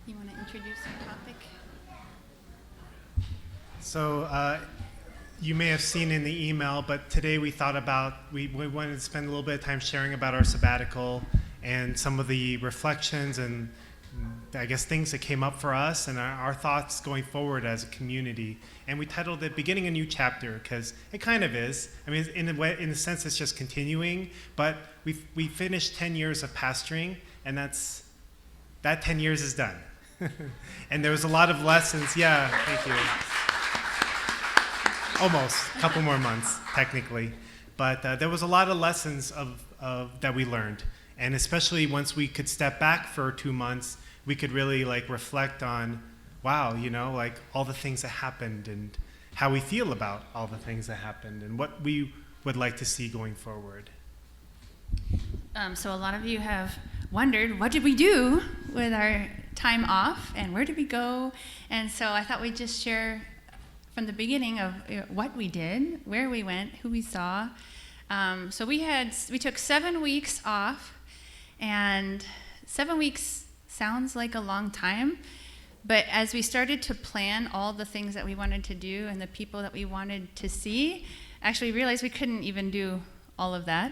You want to introduce our topic? So you may have seen in the email, but today we thought about, we wanted to spend a little bit of time sharing about our sabbatical and some of the reflections and I guess things that came up for us and our thoughts going forward as a community. And we titled it Beginning a New Chapter, because it kind of is. I mean, in a sense, it's just continuing, but we finished 10 years of pastoring, and that 10 years is done. And there was a lot of lessons. Yeah, thank you. Almost, a couple more months, technically. But there was a lot of lessons that we learned. And especially once we could step back for 2 months, we could really reflect on, wow, all the things that happened and how we feel about all the things that happened and what we would like to see going forward. So a lot of you have wondered, what did we do with our time off and where did we go? And so I thought we'd just share from the beginning of what we did, where we went, who we saw. So we took 7 weeks off, and 7 weeks sounds like a long time, but as we started to plan all the things that we wanted to do and the people that we wanted to see, actually realized we couldn't even do all of that.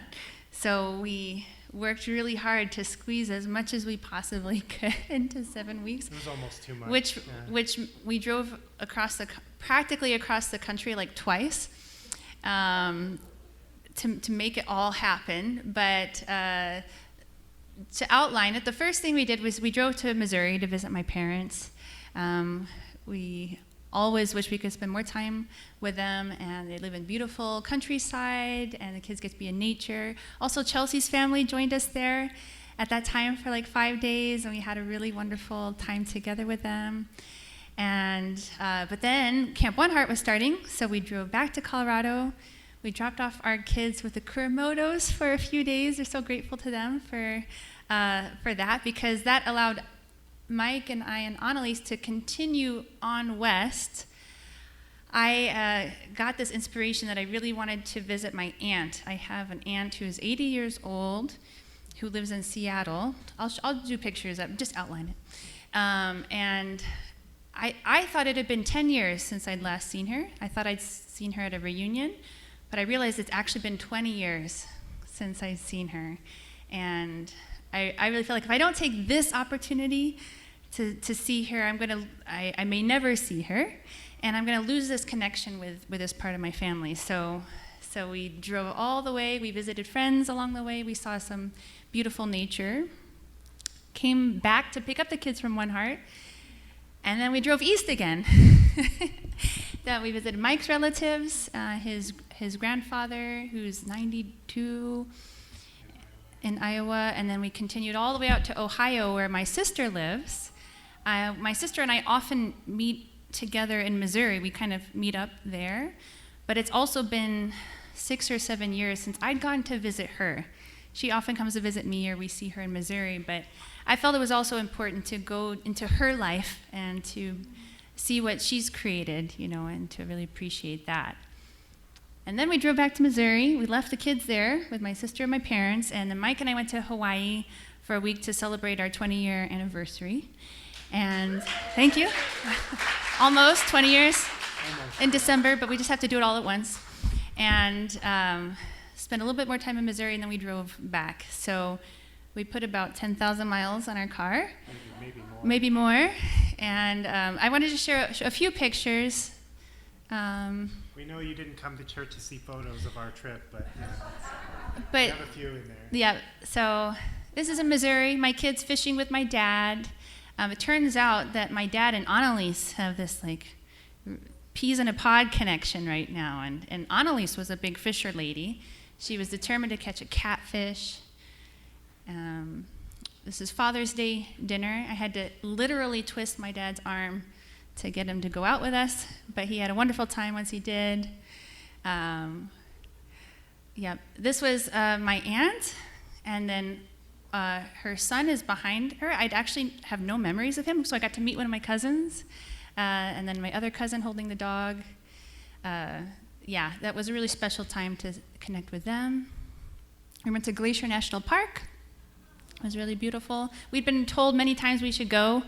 So we worked really hard to squeeze as much as we possibly could into 7 weeks. It was almost too much. Which we drove practically across the country twice to make it all happen. But to outline it, the first thing we did was we drove to Missouri to visit my parents. We always wish we could spend more time with them, and they live in beautiful countryside, and the kids get to be in nature. Also, Chelsea's family joined us there at that time for 5 days, and we had a really wonderful time together with them. And but then Camp One Heart was starting, so we drove back to Colorado. We dropped off our kids with the Kuramotos for a few days. We're so grateful to them for that, because that allowed Mike and I and Annalise to continue on west. I got this inspiration that I really wanted to visit my aunt. I have an aunt who's 80 years old who lives in Seattle. I'll do pictures, just outline it. And I thought it had been 10 years since I'd last seen her. I thought I'd seen her at a reunion, but I realized it's actually been 20 years since I'd seen her. And I really feel like if I don't take this opportunity to see her, I may never see her, and I'm gonna lose this connection with this part of my family. So we drove all the way. We visited friends along the way. We saw some beautiful nature. Came back to pick up the kids from One Heart, and then we drove east again. That we visited Mike's relatives, his grandfather, who's 92. In Iowa, and then we continued all the way out to Ohio, where my sister lives. My sister and I often meet together in Missouri. We kind of meet up there, but it's also been 6 or 7 years since I'd gone to visit her. She often comes to visit me, or we see her in Missouri, but I felt it was also important to go into her life and to see what she's created, and to really appreciate that. And then we drove back to Missouri. We left the kids there with my sister and my parents, and then Mike and I went to Hawaii for a week to celebrate our 20-year anniversary. And thank you. Almost 20 years in December, but we just have to do it all at once. And spent a little bit more time in Missouri, and then we drove back. So we put about 10,000 miles on our car. Maybe more. And I wanted to share a few pictures. We know you didn't come to church to see photos of our trip, but we have a few in there. Yeah, so this is in Missouri. My kids fishing with my dad. It turns out that my dad and Annalise have this peas in a pod connection right now, and Annalise was a big fisher lady. She was determined to catch a catfish. This is Father's Day dinner. I had to literally twist my dad's arm to get him to go out with us, but he had a wonderful time once he did. This was my aunt, and then her son is behind her. I'd actually have no memories of him, so I got to meet one of my cousins, and then my other cousin holding the dog. That was a really special time to connect with them. We went to Glacier National Park. It was really beautiful. We'd been told many times we should go,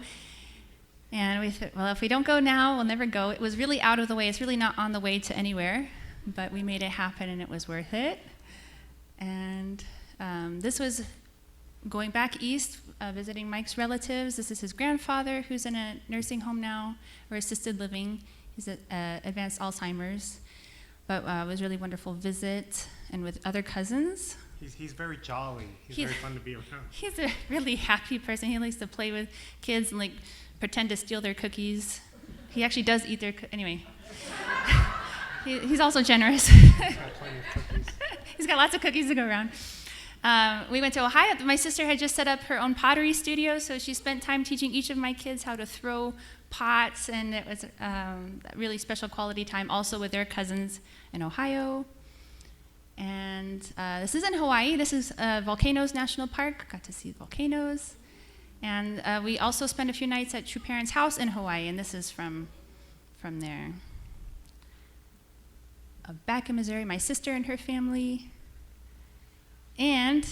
And we thought, well, if we don't go now, we'll never go. It was really out of the way. It's really not on the way to anywhere, but we made it happen, and it was worth it. And this was going back east, visiting Mike's relatives. This is his grandfather, who's in a nursing home now, or assisted living. He's at advanced Alzheimer's. But it was a really wonderful visit, and with other cousins. He's very jolly. He's very fun to be around. He's a really happy person. He likes to play with kids and like pretend to steal their cookies. He actually does eat their anyway. He's also generous. He's got lots of cookies to go around. We went to Ohio. My sister had just set up her own pottery studio, so she spent time teaching each of my kids how to throw pots, and it was a really special quality time also with their cousins in Ohio. And this is in Hawaii. This is Volcanoes National Park. Got to see volcanoes. And we also spent a few nights at True Parents' house in Hawaii, and this is from there. Back in Missouri, my sister and her family. And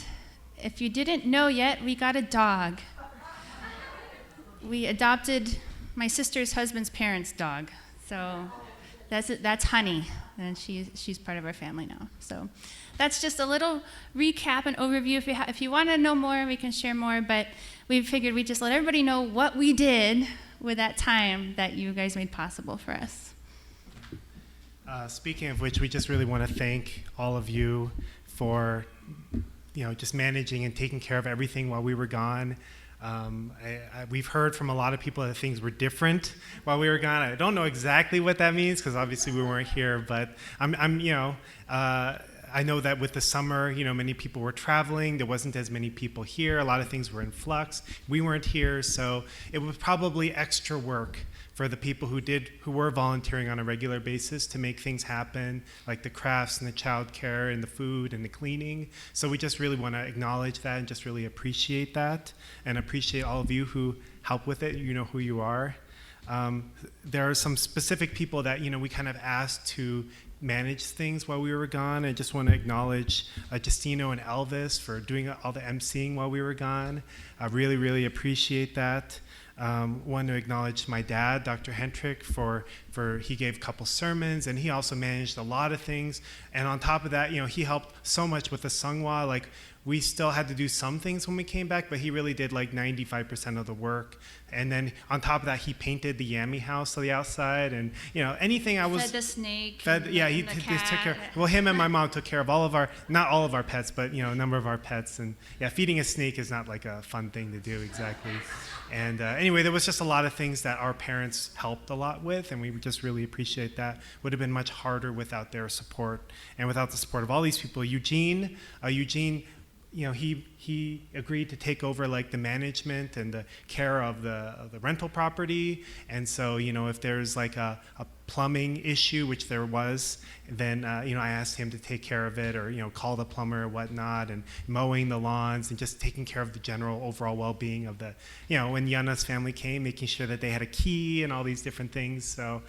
if you didn't know yet, we got a dog. We adopted my sister's husband's parents' dog. So that's Honey, and she's part of our family now. So that's just a little recap and overview. If you want to know more, we can share more, but we figured we'd just let everybody know what we did with that time that you guys made possible for us. Speaking of which, we just really want to thank all of you for just managing and taking care of everything while we were gone. We've heard from a lot of people that things were different while we were gone. I don't know exactly what that means because obviously we weren't here, but I know that with the summer, many people were traveling. There wasn't as many people here. A lot of things were in flux. We weren't here, so it was probably extra work for the people who were volunteering on a regular basis to make things happen, like the crafts and the childcare and the food and the cleaning. So we just really want to acknowledge that and just really appreciate that and appreciate all of you who help with it. You know who you are. There are some specific people that we kind of asked to manage things while we were gone. I just want to acknowledge Justino and Elvis for doing all the emceeing while we were gone. I really, really appreciate that. Want to acknowledge my dad, Dr. Hendrick, for he gave a couple sermons, and he also managed a lot of things. And on top of that, he helped so much with the Sungwa. Like, we still had to do some things when we came back, but he really did like 95% of the work. And then on top of that, he painted the Yami house to the outside, and anything I was fed the snake. He took care. Well, him and my mom took care of not all of our pets, but a number of our pets. And yeah, feeding a snake is not like a fun thing to do exactly. And anyway, there was just a lot of things that our parents helped a lot with, and we just really appreciate that. Would have been much harder without their support and without the support of all these people. Eugene, he agreed to take over like the management and the care of the rental property. And so, if there's like a plumbing issue, which there was, then I asked him to take care of it, or call the plumber or whatnot, and mowing the lawns and just taking care of the general overall well-being of the when Yana's family came, making sure that they had a key and all these different things. So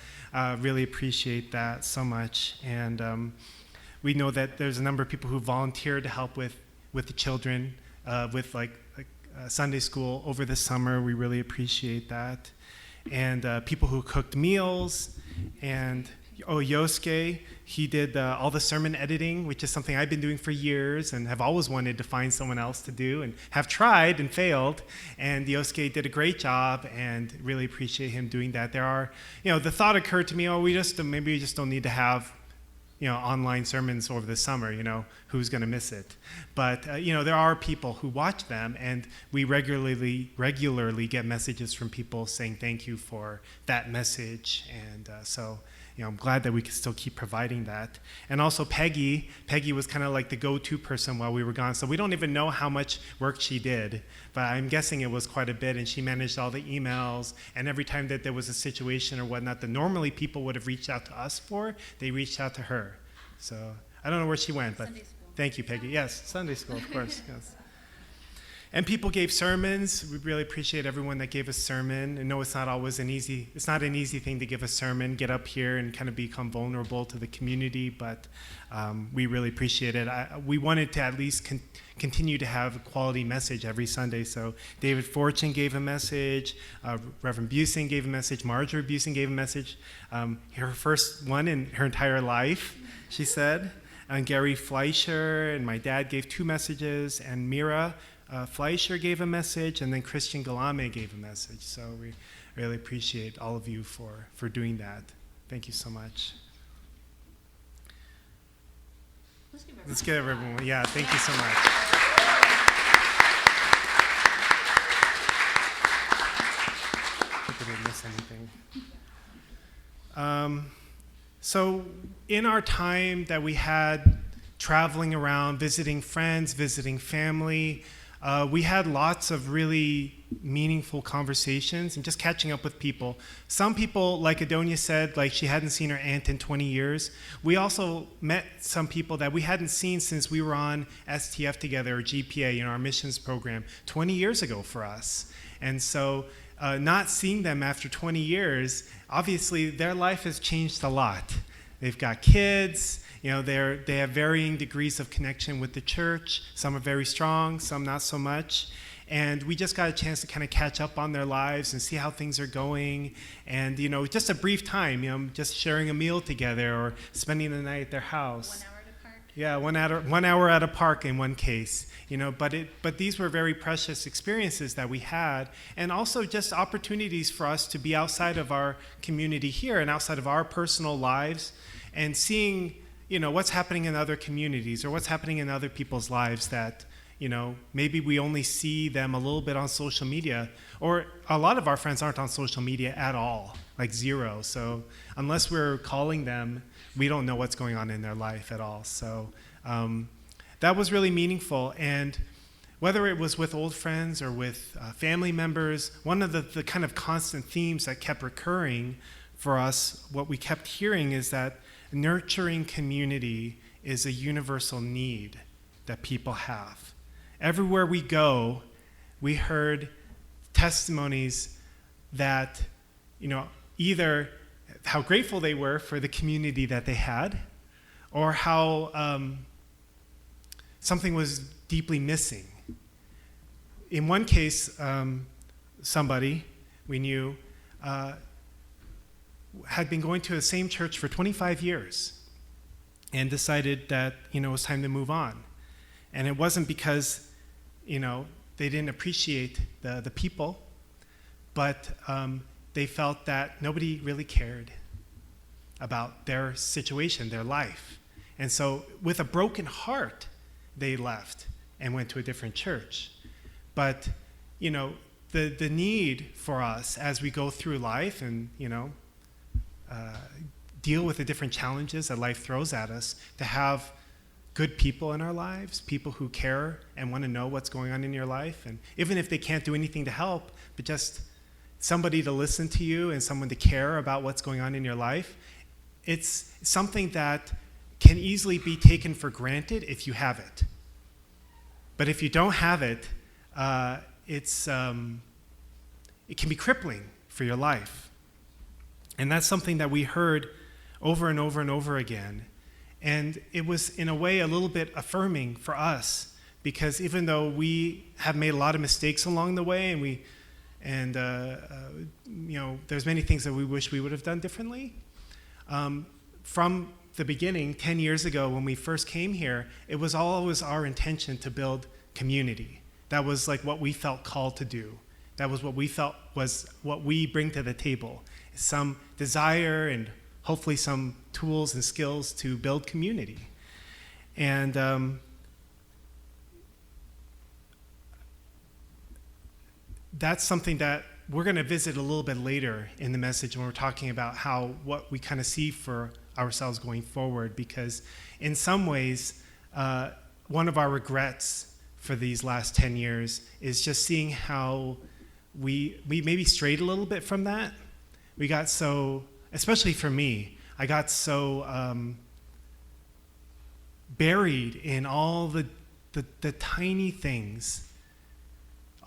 really appreciate that so much. And we know that there's a number of people who volunteered to help with the children with Sunday school over the summer. We really appreciate that. And people who cooked meals. And Yosuke, he did all the sermon editing, which is something I've been doing for years and have always wanted to find someone else to do and have tried and failed. And Yosuke did a great job, and really appreciate him doing that. There are, the thought occurred to me, maybe we just don't need to have online sermons over the summer, who's going to miss it? But, there are people who watch them, and we regularly get messages from people saying thank you for that message. And so, I'm glad that we can still keep providing that. And also Peggy was kind of like the go-to person while we were gone. So we don't even know how much work she did, but I'm guessing it was quite a bit. And she managed all the emails, and every time that there was a situation or whatnot that normally people would have reached out to us for, they reached out to her. So I don't know where she went, but thank you, Peggy. Yes, Sunday school, of course. Yes. And people gave sermons. We really appreciate everyone that gave a sermon. I know it's not an easy thing to give a sermon, get up here and kind of become vulnerable to the community, but we really appreciate it. We wanted to at least continue to have a quality message every Sunday. So David Fortune gave a message, Reverend Busing gave a message, Marjorie Busing gave a message, her first one in her entire life, she said. And Gary Fleischer and my dad gave 2 messages, and Mira Fleischer gave a message, and then Christian Galame gave a message. So we really appreciate all of you for doing that. Thank you so much. Let's give everyone. Yeah, thank you so much. I hope I didn't miss anything. So in our time that we had traveling around, visiting friends, visiting family, we had lots of really meaningful conversations and just catching up with people. Some people, like Adonia said, like she hadn't seen her aunt in 20 years. We also met some people that we hadn't seen since we were on STF together, or GPA, in our missions program, 20 years ago for us. And so not seeing them after 20 years, obviously their life has changed a lot. They've got kids. You know, they have varying degrees of connection with the church. Some are very strong, some not so much. And we just got a chance to kind of catch up on their lives and see how things are going. And, you know, just a brief time, you know, just sharing a meal together or spending the night at their house. 1 hour at a park? Yeah, 1 hour at a park in one case. You know, but these were very precious experiences that we had, and also just opportunities for us to be outside of our community here and outside of our personal lives and seeing, you know, what's happening in other communities or what's happening in other people's lives that, you know, maybe we only see them a little bit on social media, or a lot of our friends aren't on social media at all, like zero. So unless we're calling them, we don't know what's going on in their life at all. So that was really meaningful. And whether it was with old friends or with family members, one of the kind of constant themes that kept recurring for us, what we kept hearing is that nurturing community is a universal need that people have. Everywhere we go, we heard testimonies that, you know, either how grateful they were for the community that they had, or how something was deeply missing. In one case, somebody we knew had been going to the same church for 25 years and decided that, you know, it was time to move on. And it wasn't because, you know, they didn't appreciate the people, but they felt that nobody really cared about their situation, their life. And so with a broken heart, they left and went to a different church. But, you know, the need for us as we go through life and, you know, deal with the different challenges that life throws at us, to have good people in our lives, people who care and want to know what's going on in your life. And even if they can't do anything to help, but just somebody to listen to you and someone to care about what's going on in your life, it's something that can easily be taken for granted if you have it. But if you don't have it, it can be crippling for your life. And that's something that we heard over and over and over again. And it was, in a way, a little bit affirming for us, because even though we have made a lot of mistakes along the way, and you know, there's many things that we wish we would have done differently. From the beginning, 10 years ago when we first came here, it was always our intention to build community. That was like what we felt called to do. That was what we felt was what we bring to the table. Some desire and hopefully some tools and skills to build community. And that's something that we're going to visit a little bit later in the message when we're talking about what we kind of see for ourselves going forward, because in some ways, one of our regrets for these last 10 years is just seeing how we maybe strayed a little bit from that. We got so, especially for me, I got so buried in all the tiny things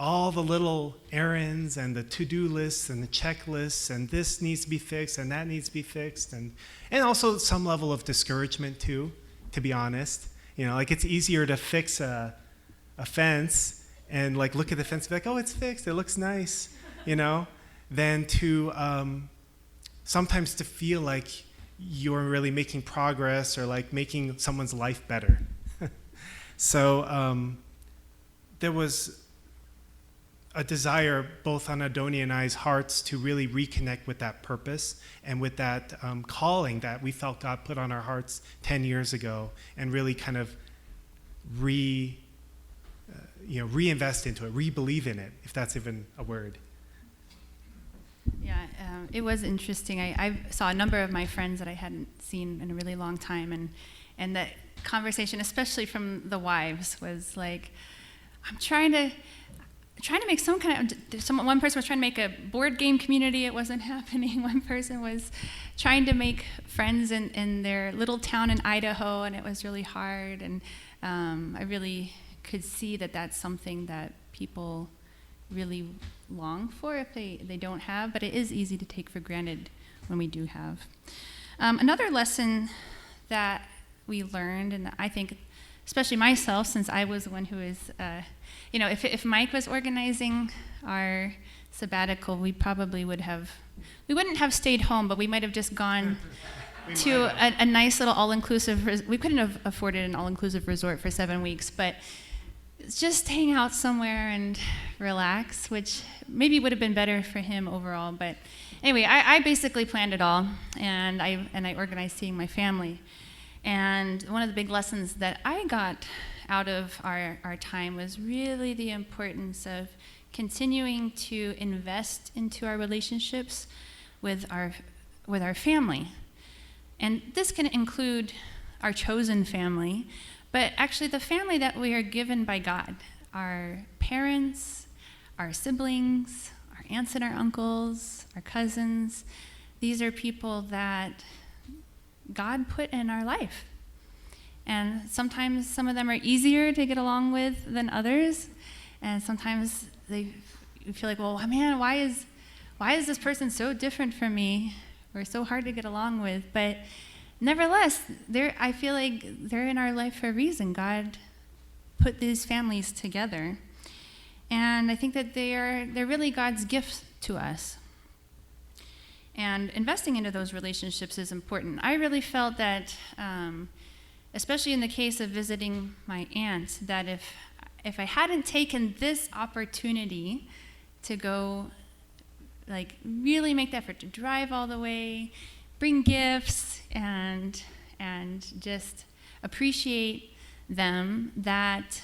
all the little errands and the to-do lists and the checklists, and this needs to be fixed and that needs to be fixed, and also some level of discouragement too, to be honest. Like it's easier to fix a fence and like look at the fence and be like, oh, it's fixed, it looks nice, than to sometimes to feel like you're really making progress or like making someone's life better. So there was a desire both on Adonia and I's hearts to really reconnect with that purpose and with that calling that we felt God put on our hearts 10 years ago, and really kind of reinvest into it, re-believe in it, if that's even a word. Yeah, it was interesting. I saw a number of my friends that I hadn't seen in a really long time, and that conversation, especially from the wives, was like, I'm trying to make some kind of, one person was trying to make a board game community, it wasn't happening. One person was trying to make friends in their little town in Idaho, and it was really hard. And I really could see that that's something that people really long for if they don't have, but it is easy to take for granted when we do have. Another lesson that we learned, and I think especially myself, since I was the one who was, if Mike was organizing our sabbatical, we wouldn't have stayed home, but we might have just gone to a nice little all-inclusive, we couldn't have afforded an all-inclusive resort for 7 weeks, but just hang out somewhere and relax, which maybe would have been better for him overall. But anyway, I basically planned it all, and I organized seeing my family. And one of the big lessons that I got out of our time was really the importance of continuing to invest into our relationships with our family. And this can include our chosen family, but actually the family that we are given by God, our parents, our siblings, our aunts and our uncles, our cousins. These are people that God put in our life. And sometimes some of them are easier to get along with than others. And sometimes you feel like, well, man, why is this person so different from me or so hard to get along with? But nevertheless, I feel like they're in our life for a reason. God put these families together. And I think that they're really God's gift to us. And investing into those relationships is important. I really felt that, especially in the case of visiting my aunt, that if I hadn't taken this opportunity to go, like, really make the effort to drive all the way, bring gifts, and just appreciate them, that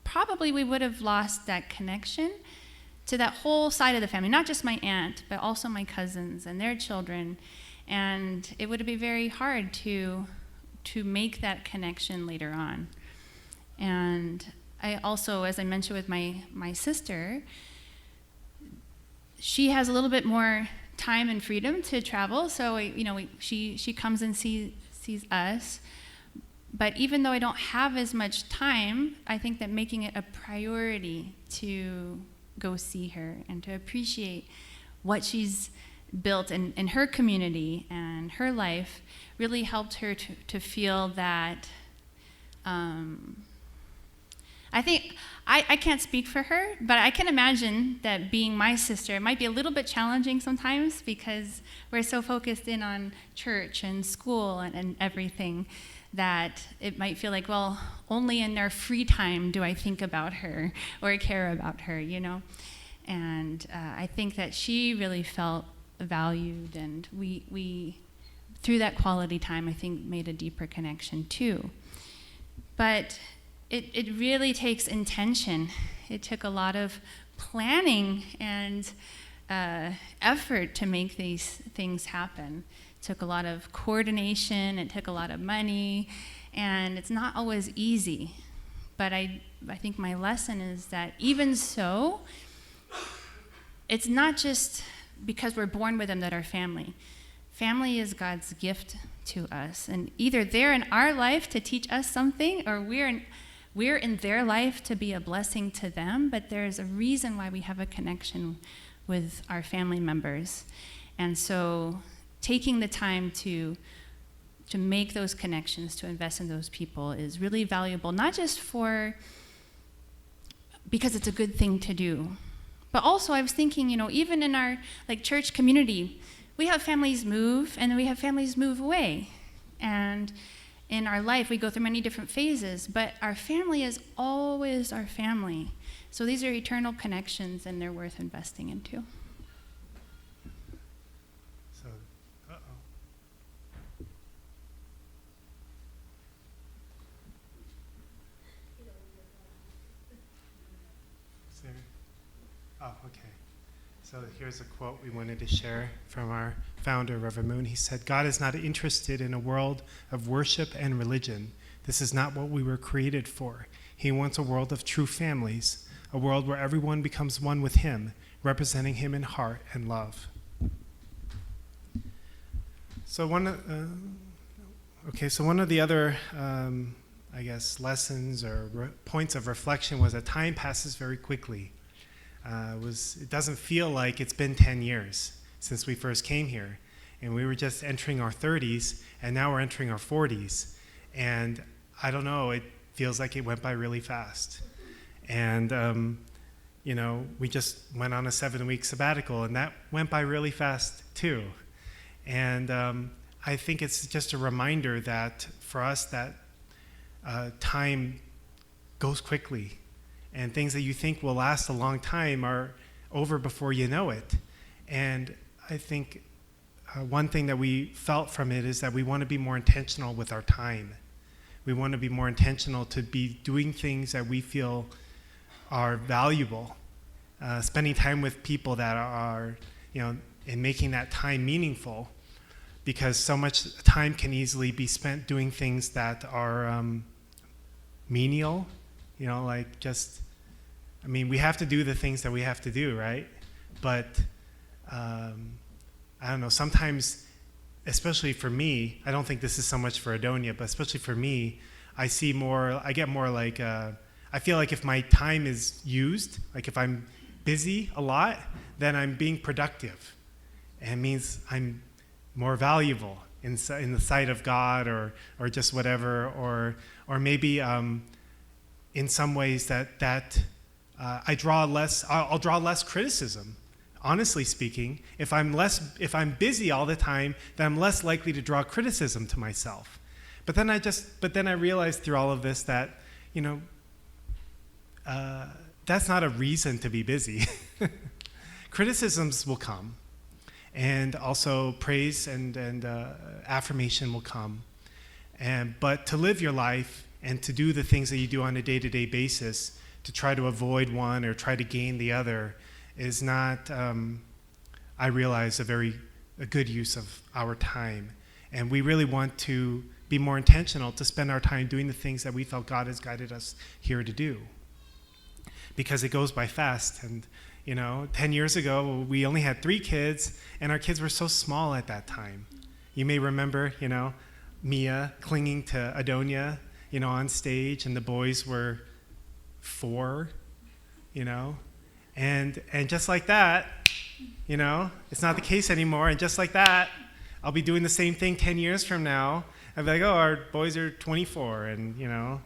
probably we would have lost that connection to that whole side of the family, not just my aunt, but also my cousins and their children. And it would be very hard to make that connection later on. And I also, as I mentioned with my sister, she has a little bit more time and freedom to travel, so she comes and sees us. But even though I don't have as much time, I think that making it a priority to go see her and to appreciate what she's built in her community and her life really helped her to feel that I think I can't speak for her, but I can imagine that being my sister, it might be a little bit challenging sometimes because we're so focused in on church and school and everything that it might feel like, well, only in their free time do I think about her or care about her, And I think that she really felt valued, and we through that quality time, I think, made a deeper connection too. But it really takes intention. It took a lot of planning and effort to make these things happen. It took a lot of coordination, it took a lot of money, and it's not always easy. But I think my lesson is that even so, it's not just because we're born with them that are family. Family is God's gift to us, and either they're in our life to teach us something, or we're we're in their life to be a blessing to them, but there's a reason why we have a connection with our family members. And so taking the time to make those connections, to invest in those people is really valuable, not just because it's a good thing to do, but also I was thinking, even in our church community, we have families move and then we have families move away. And in our life, we go through many different phases, but our family is always our family. So these are eternal connections and they're worth investing into. Oh, okay. So here's a quote we wanted to share from our founder, Reverend Moon. He said, "God is not interested in a world of worship and religion. This is not what we were created for. He wants a world of true families, a world where everyone becomes one with him, representing him in heart and love." So one of the other, lessons or points of reflection was that time passes very quickly. It doesn't feel like it's been 10 years since we first came here. And we were just entering our 30s, and now we're entering our 40s. And I don't know, it feels like it went by really fast. And, we just went on a 7-week sabbatical, and that went by really fast too. And I think it's just a reminder that for us that time goes quickly. And things that you think will last a long time are over before you know it. And I think one thing that we felt from it is that we want to be more intentional with our time. We want to be more intentional to be doing things that we feel are valuable, spending time with people that are, and making that time meaningful, because so much time can easily be spent doing things that are menial, we have to do the things that we have to do, right? But I don't know, sometimes, especially for me, I don't think this is so much for Adonia, but especially for me, I get more like, I feel like if my time is used, like if I'm busy a lot, then I'm being productive. And it means I'm more valuable in the sight of God or just whatever, or maybe in some ways that I'll draw less criticism. Honestly speaking, if I'm busy all the time, then I'm less likely to draw criticism to myself. But then I realized through all of this that, that's not a reason to be busy. Criticisms will come, and also praise and affirmation will come. But to live your life and to do the things that you do on a day-to-day basis, to try to avoid one or try to gain the other, is not, I realize, a good use of our time. And we really want to be more intentional to spend our time doing the things that we felt God has guided us here to do. Because it goes by fast. And, 10 years ago, we only had 3 kids, and our kids were so small at that time. You may remember, Mia clinging to Adonia, on stage, and the boys were 4, and just like that, it's not the case anymore. And just like that, I'll be doing the same thing 10 years from now. I'll be like, oh, our boys are 24, and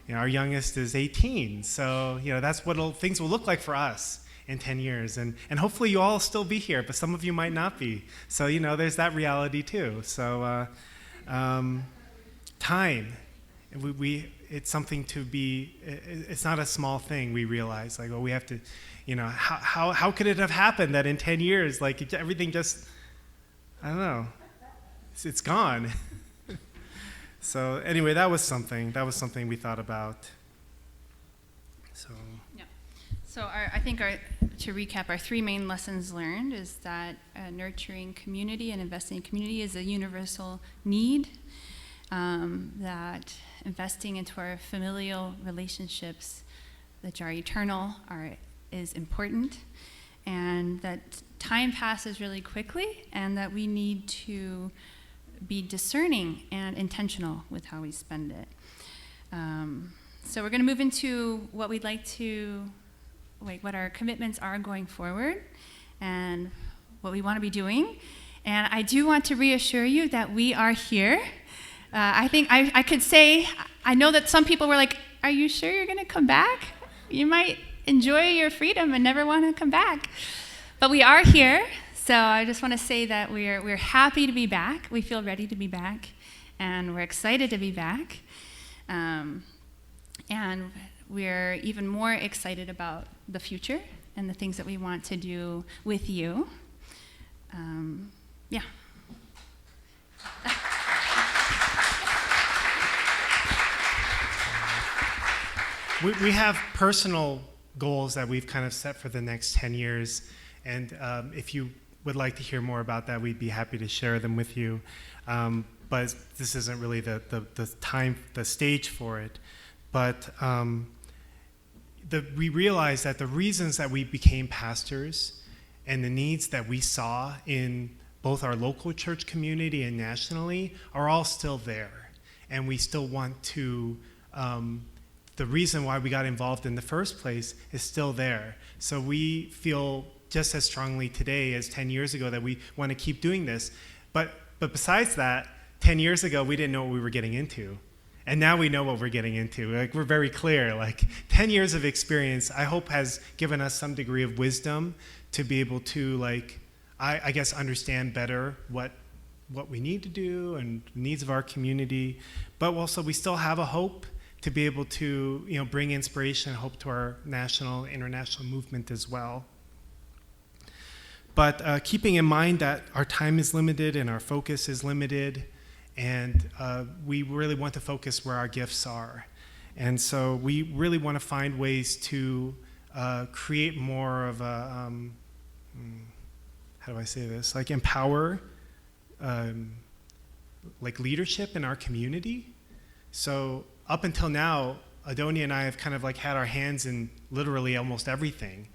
our youngest is 18. So that's what things will look like for us in 10 years, and hopefully you all still be here, but some of you might not be. So there's that reality too. So time, it's something to be. It's not a small thing. We realize, we have to, how could it have happened that in 10 years, everything just, I don't know, it's gone. So anyway, that was something we thought about. So. Yeah. So to recap, our 3 main lessons learned is that nurturing community and investing in community is a universal need. That investing into our familial relationships, which are eternal, is important, and that time passes really quickly, and that we need to be discerning and intentional with how we spend it. So we're going to move into what we'd like to, what our commitments are going forward and what we want to be doing. And I do want to reassure you that we are here. I think I could say, I know that some people were like, are you sure you're going to come back? You might enjoy your freedom and never want to come back. But we are here, so I just want to say that we're happy to be back. We feel ready to be back, and we're excited to be back. And we're even more excited about the future and the things that we want to do with you. Yeah. We have personal goals that we've kind of set for the next 10 years. And if you would like to hear more about that, we'd be happy to share them with you. But this isn't really the stage for it. But we realized that the reasons that we became pastors and the needs that we saw in both our local church community and nationally are all still there. And we still want to, the reason why we got involved in the first place is still there. So we feel just as strongly today as 10 years ago that we want to keep doing this. But besides that, 10 years ago, we didn't know what we were getting into. And now we know what we're getting into. Like, we're very clear. Like, 10 years of experience, I hope, has given us some degree of wisdom to be able to, like, I guess, understand better what we need to do and the needs of our community. But also, we still have a hope to be able to, bring inspiration and hope to our national, international movement as well. But keeping in mind that our time is limited and our focus is limited, and we really want to focus where our gifts are. And so we really want to find ways to create more of a, how do I say this? Like, empower, like, leadership in our community. So up until now, Adonia and I have kind of like had our hands in literally almost everything.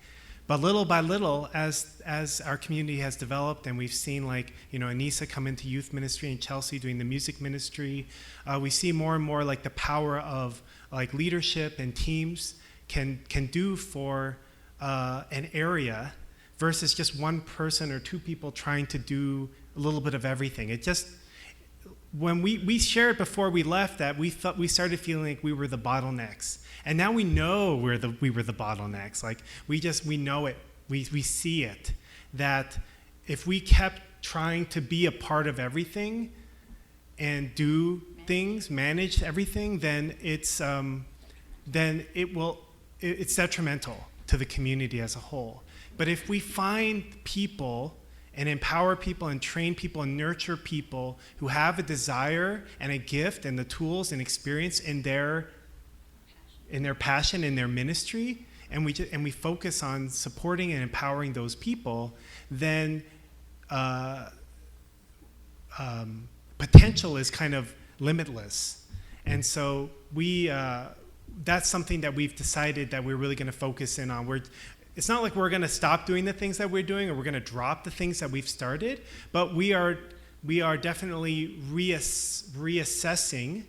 But little by little, as our community has developed and we've seen, like, Anissa come into youth ministry and Chelsea doing the music ministry, we see more and more like the power of like leadership and teams can do for an area versus just one person or two people trying to do a little bit of everything. It just, when we shared before we left that we started feeling like we were the bottlenecks. And now we know we were the bottlenecks. Like, we know it. We see it. That if we kept trying to be a part of everything and do things, manage everything, then it's detrimental to the community as a whole. But if we find people and empower people and train people and nurture people who have a desire and a gift and the tools and experience in their passion, in their ministry, and we focus on supporting and empowering those people, then potential is kind of limitless. And so that's something that we've decided that we're really going to focus in on. It's not like we're going to stop doing the things that we're doing or we're going to drop the things that we've started, but we are definitely reassessing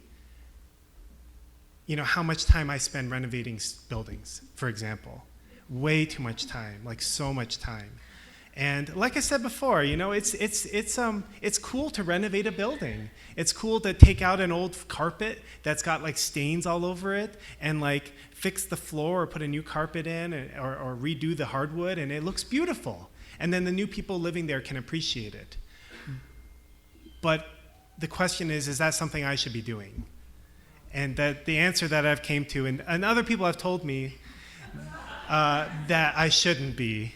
how much time I spend renovating buildings, for example. Way too much time, like so much time. And like I said before, it's cool to renovate a building. It's cool to take out an old carpet that's got like stains all over it and like fix the floor or put a new carpet in or redo the hardwood, and it looks beautiful. And then the new people living there can appreciate it. But the question is that something I should be doing? And that the answer that I've came to, and other people have told me that I shouldn't be.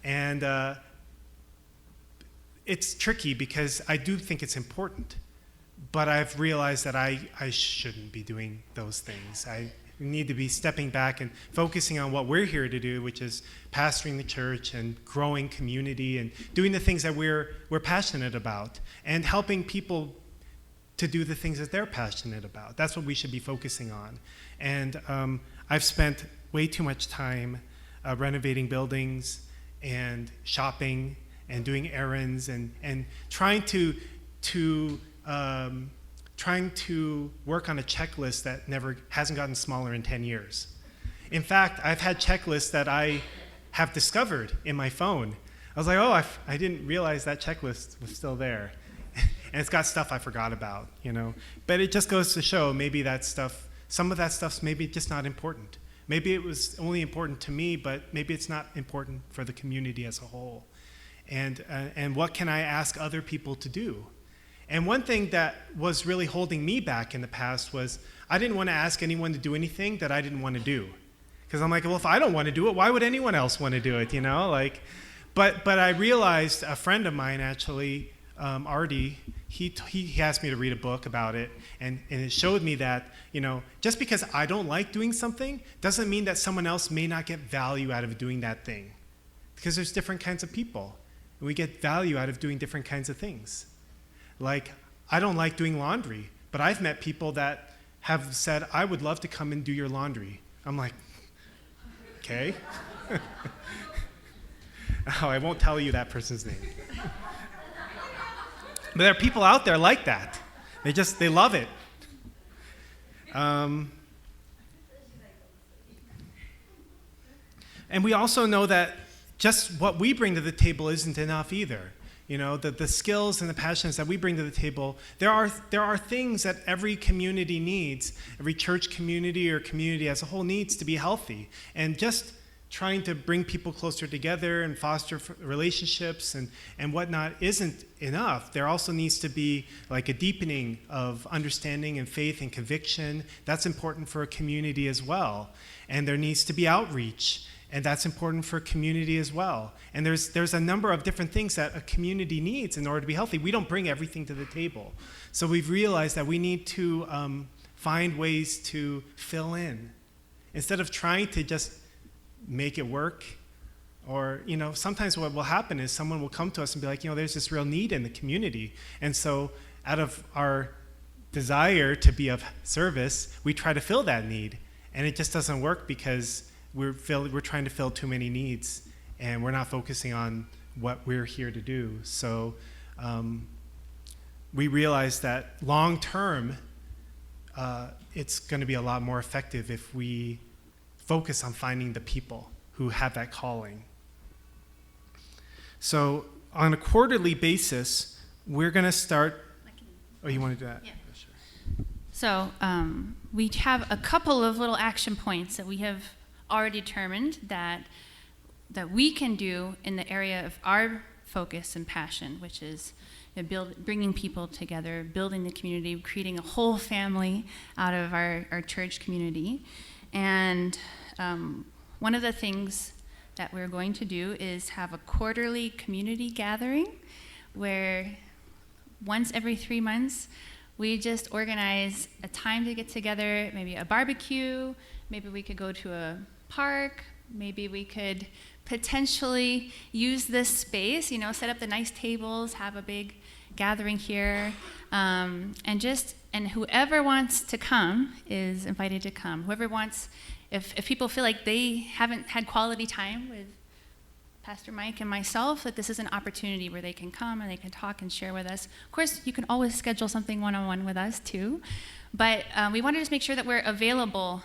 And it's tricky because I do think it's important, but I've realized that I shouldn't be doing those things. I need to be stepping back and focusing on what we're here to do, which is pastoring the church and growing community and doing the things that we're passionate about and helping people to do the things that they're passionate about. That's what we should be focusing on. And I've spent way too much time renovating buildings and shopping and doing errands and trying to trying to work on a checklist that hasn't gotten smaller in 10 years. In fact, I've had checklists that I have discovered in my phone. I was like, oh, I didn't realize that checklist was still there. And it's got stuff I forgot about, But it just goes to show maybe some of that stuff's maybe just not important. Maybe it was only important to me, but maybe it's not important for the community as a whole. And what can I ask other people to do? And one thing that was really holding me back in the past was I didn't want to ask anyone to do anything that I didn't want to do. Because I'm like, well, if I don't want to do it, why would anyone else want to do it, But I realized a friend of mine actually, Artie, he asked me to read a book about it, and it showed me that, just because I don't like doing something doesn't mean that someone else may not get value out of doing that thing. Because there's different kinds of people, and we get value out of doing different kinds of things. Like, I don't like doing laundry, but I've met people that have said, I would love to come and do your laundry. I'm like, okay. Oh, I won't tell you that person's name. But there are people out there like that. They love it. And we also know that just what we bring to the table isn't enough either. The skills and the passions that we bring to the table, there are things that every community needs, every church community or community as a whole needs to be healthy. And just trying to bring people closer together and foster relationships and whatnot isn't enough. There also needs to be like a deepening of understanding and faith and conviction. That's important for a community as well. And there needs to be outreach, and that's important for a community as well. And there's a number of different things that a community needs in order to be healthy. We don't bring everything to the table. So we've realized that we need to find ways to fill in. Instead of trying to just make it work, or sometimes what will happen is someone will come to us and be like, there's this real need in the community, and so out of our desire to be of service, we try to fill that need, and it just doesn't work because we're trying to fill too many needs, and we're not focusing on what we're here to do. So we realize that long term, it's going to be a lot more effective if we focus on finding the people who have that calling. So on a quarterly basis, we're going to start. Oh, you want to do that? Yeah. Oh, sure. So we have a couple of little action points that we have already determined that we can do in the area of our focus and passion, which is bringing people together, building the community, creating a whole family out of our church community. And one of the things that we're going to do is have a quarterly community gathering where once every 3 months, we just organize a time to get together, maybe a barbecue, maybe we could go to a park, maybe we could potentially use this space, set up the nice tables, have a big gathering here, and whoever wants to come is invited to come. Whoever wants, if people feel like they haven't had quality time with Pastor Mike and myself, that this is an opportunity where they can come and they can talk and share with us. Of course, you can always schedule something one-on-one with us too, but we want to just make sure that we're available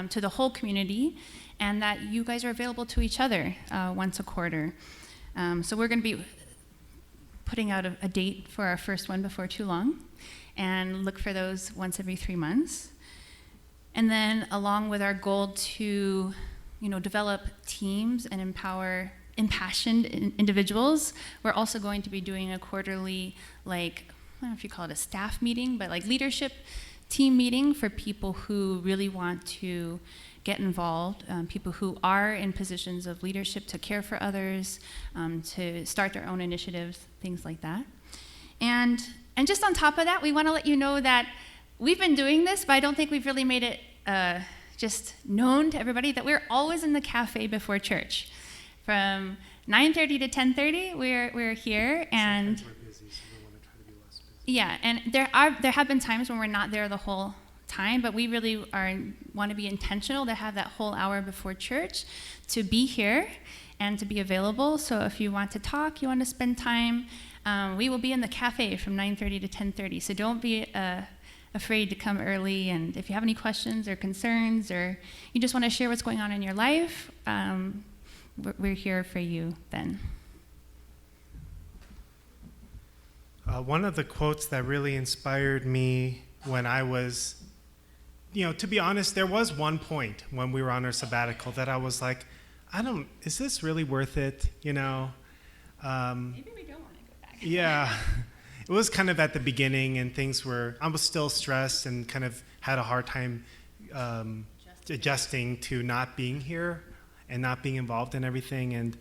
to the whole community and that you guys are available to each other once a quarter. So we're going to be putting out a date for our first one before too long, and look for those once every 3 months. And then along with our goal to, develop teams and empower impassioned individuals, we're also going to be doing a quarterly, I don't know if you call it a staff meeting, but leadership team meeting for people who really want to get involved, people who are in positions of leadership to care for others, to start their own initiatives, things like that. And just on top of that, we want to let you know that we've been doing this, but I don't think we've really made it just known to everybody that we're always in the cafe before church. From 9:30 to 10:30, we're here, and Sometimes we're busy, so we want to try to be less busy. yeah, and there have been times when we're not there the whole time, but we really want to be intentional to have that whole hour before church to be here and to be available. So if you want to talk, you want to spend time, we will be in the cafe from 9:30 to 10:30. So don't be afraid to come early. And if you have any questions or concerns, or you just want to share what's going on in your life, we're here for you then. One of the quotes that really inspired me when I was, to be honest, there was one point when we were on our sabbatical that I was like, is this really worth it? Maybe we don't want to go back. Yeah. It was kind of at the beginning, and I was still stressed and kind of had a hard time adjusting to not being here and not being involved in everything. And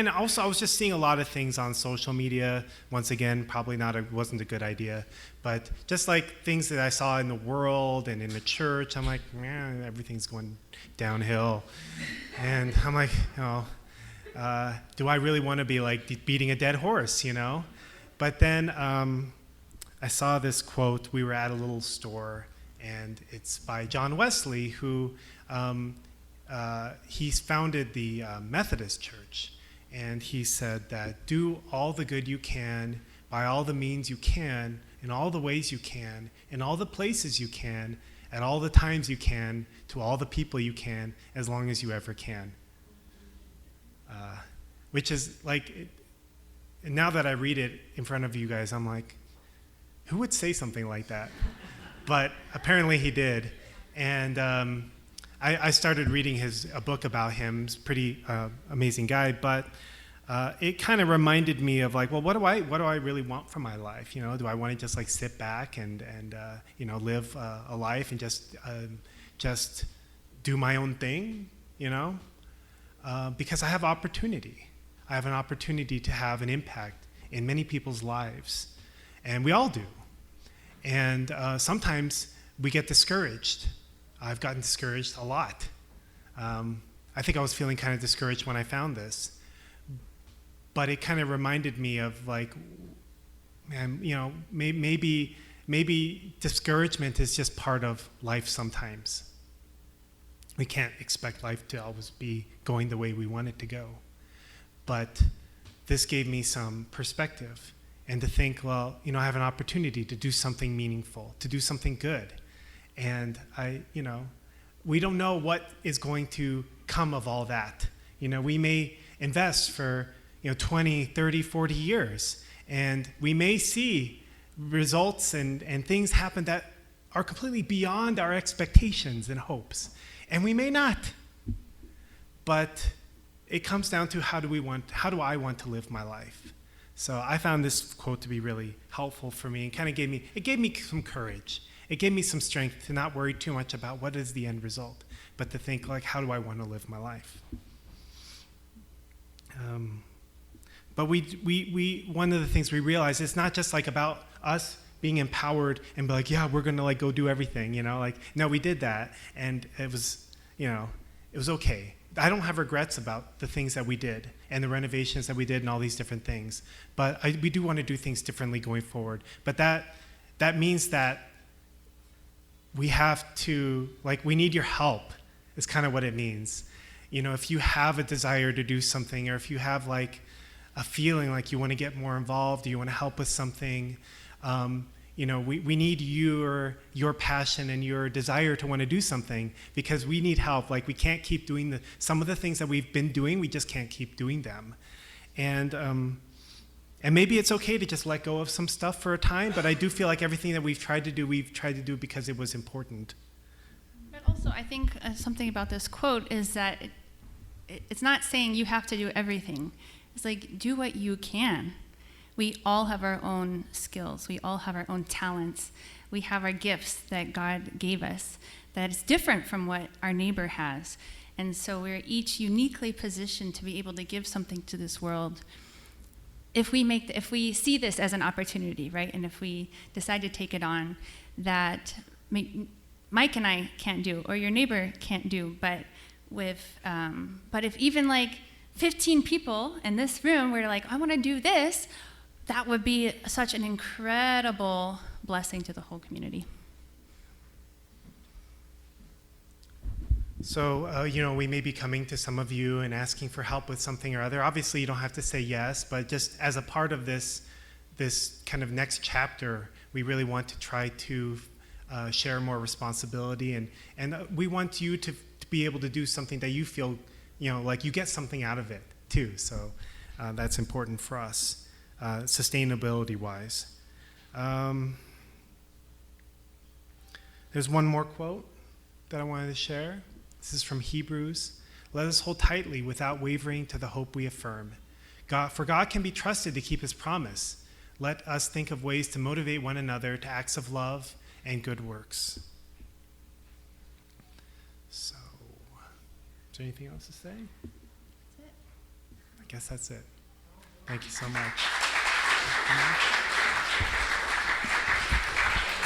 also I was just seeing a lot of things on social media. Once again, probably wasn't a good idea, but just like things that I saw in the world and in the church, I'm like, man, everything's going downhill. And I'm like, do I really want to be like beating a dead horse, But then I saw this quote. We were at a little store, and it's by John Wesley, who he's founded the Methodist Church. And he said that do all the good you can, by all the means you can, in all the ways you can, in all the places you can, at all the times you can, to all the people you can, as long as you ever can. Which is like, and now that I read it in front of you guys, I'm like, who would say something like that? But apparently he did. And I started reading a book about him. He's a pretty amazing guy, but it kind of reminded me of like, well, what do I really want from my life? Do I want to just like sit back and live a life and just do my own thing? Because I have opportunity. I have an opportunity to have an impact in many people's lives, and we all do. And sometimes we get discouraged. I've gotten discouraged a lot. I think I was feeling kind of discouraged when I found this, but it kind of reminded me of like, man, maybe discouragement is just part of life sometimes. We can't expect life to always be going the way we want it to go. But this gave me some perspective, and to think, well, I have an opportunity to do something meaningful, to do something good. And we don't know what is going to come of all that. We may invest for 20, 30, 40 years, and we may see results and things happen that are completely beyond our expectations and hopes. And we may not. But it comes down to how do I want to live my life? So I found this quote to be really helpful for me, and kind of gave me some courage. It gave me some strength to not worry too much about what is the end result, but to think like, how do I want to live my life? But we one of the things we realize, it's not just like about us being empowered and be like, yeah, we're gonna like go do everything, no, we did that, and it was okay. I don't have regrets about the things that we did and the renovations that we did and all these different things, but we do want to do things differently going forward. But that means that we have to, we need your help, is kind of what it means. If you have a desire to do something, or if you have like a feeling like you want to get more involved, or you want to help with something, we need your passion and your desire to want to do something, because we need help. Like, we can't keep doing some of the things that we've been doing, we just can't keep doing them. And maybe it's okay to just let go of some stuff for a time, but I do feel like everything that we've tried to do because it was important. But also, I think something about this quote is that it's not saying you have to do everything. It's like, do what you can. We all have our own skills. We all have our own talents. We have our gifts that God gave us that is different from what our neighbor has. And so we're each uniquely positioned to be able to give something to this world if we see this as an opportunity, right? And if we decide to take it on, that Mike and I can't do, or your neighbor can't do, but if even like 15 people in this room were like, I want to do this, that would be such an incredible blessing to the whole community. So, we may be coming to some of you and asking for help with something or other. Obviously, you don't have to say yes, but just as a part of this kind of next chapter, we really want to try to share more responsibility, and we want you to be able to do something that you feel, like you get something out of it too. So that's important for us, sustainability-wise. There's one more quote that I wanted to share. This is from Hebrews. Let us hold tightly without wavering to the hope we affirm. For God can be trusted to keep his promise. Let us think of ways to motivate one another to acts of love and good works. So, is there anything else to say? That's it. I guess that's it. Thank you so much.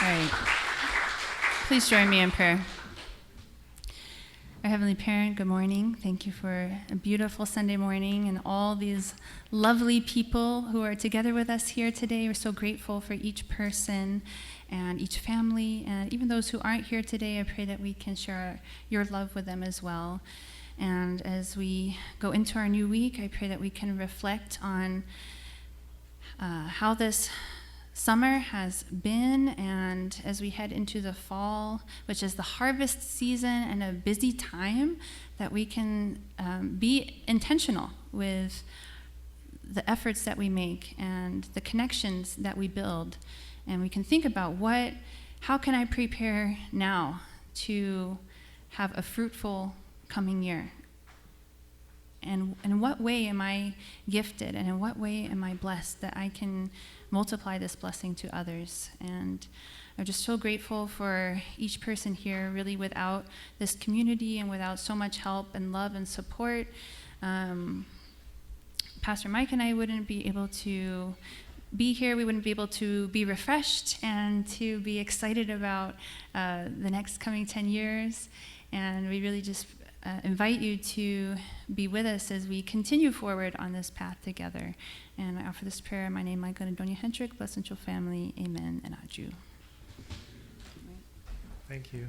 All right. Please join me in prayer. Our Heavenly Parent, good morning. Thank you for a beautiful Sunday morning and all these lovely people who are together with us here today. We're so grateful for each person and each family, and even those who aren't here today. I pray that we can share your love with them as well. And as we go into our new week, I pray that we can reflect on how this summer has been, and as we head into the fall, which is the harvest season and a busy time, that we can be intentional with the efforts that we make and the connections that we build. And we can think about how can I prepare now to have a fruitful coming year? And in what way am I gifted, and in what way am I blessed that I can multiply this blessing to others? And I'm just so grateful for each person here. Really, without this community and without so much help and love and support, Pastor Mike and I wouldn't be able to be here. We wouldn't be able to be refreshed and to be excited about the next coming 10 years. And we really just invite you to be with us as we continue forward on this path together. And I offer this prayer in my name, Mike and Adonia Hendrick, bless and your family, amen, and adieu. Thank you.